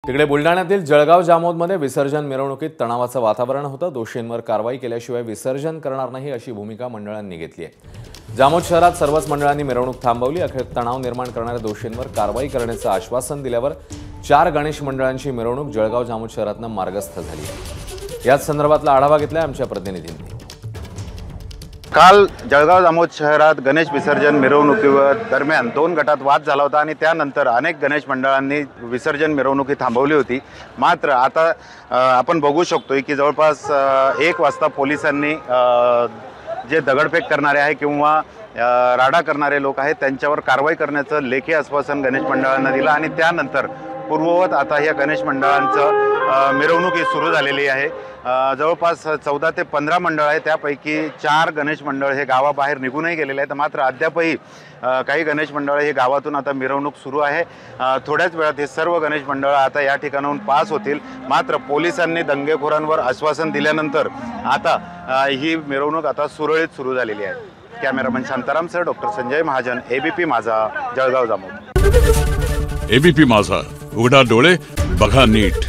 तिकडे बुलढाण्यातील जळगाव जामोदमध्ये विसर्जन मिरवणुकीत तणावाचं वातावरण होतं। दोषींवर कारवाई केल्याशिवाय विसर्जन करणार नाही अशी भूमिका मंडळांनी घेतली आहे। जामोद शहरात सर्वच मंडळांनी मिरवणूक थांबवली। अखेर तणाव निर्माण करणाऱ्या दोषींवर कारवाई करण्याचं आश्वासन दिल्यावर 4 गणेश मंडळांची मिरवणूक जळगाव जामोद शहरातून मार्गस्थ झाली आहे। याच संदर्भातला आढावा घेतलाय आमच्या प्रतिनिधींनी। काल जळगाव जामोद शहरात गणेश विसर्जन मिरवणुकीवर दरम्यान 2 गटात वाद झाला होता आणि त्यानंतर अनेक गणेश मंडळांनी विसर्जन मिरवणुकी थांबवली होती। मात्र आता आपण बघू शकतोय की जवळपास 1 वाजता पोलिसांनी जे दगडफेक करणारे आहे किंवा राडा करणारे लोक आहेत त्यांच्यावर कारवाई करण्याचं लेखी आश्वासन गणेश मंडळांना दिलं आणि त्यानंतर पूर्ववत आता या गणेश मंडळांचं मिरवणुकी सुरू झालेली आहे। जवळपास 14 ते 15 मंडळ आहे, त्यापैकी 4 गणेश मंडळ हे गावाबाहेर निघूनही गेलेले आहेत। मात्र अद्यापही काही गणेश मंडळ हे गावातून आता मिरवणूक सुरू आहे। थोड्याच वेळात हे सर्व गणेश मंडळ आता या ठिकाणाहून पास होतील। मात्र पोलिसांनी दंगेखोरांवर आश्वासन दिल्यानंतर आता ही मिरवणूक आता सुरळीत सुरू झालेली आहे। कॅमेरामन शांतारामसह doctor Sanjay Mahajan, ABP Majha, Jalgaon Jamod. ABP माझा, उघडा डोळे बघा नीट।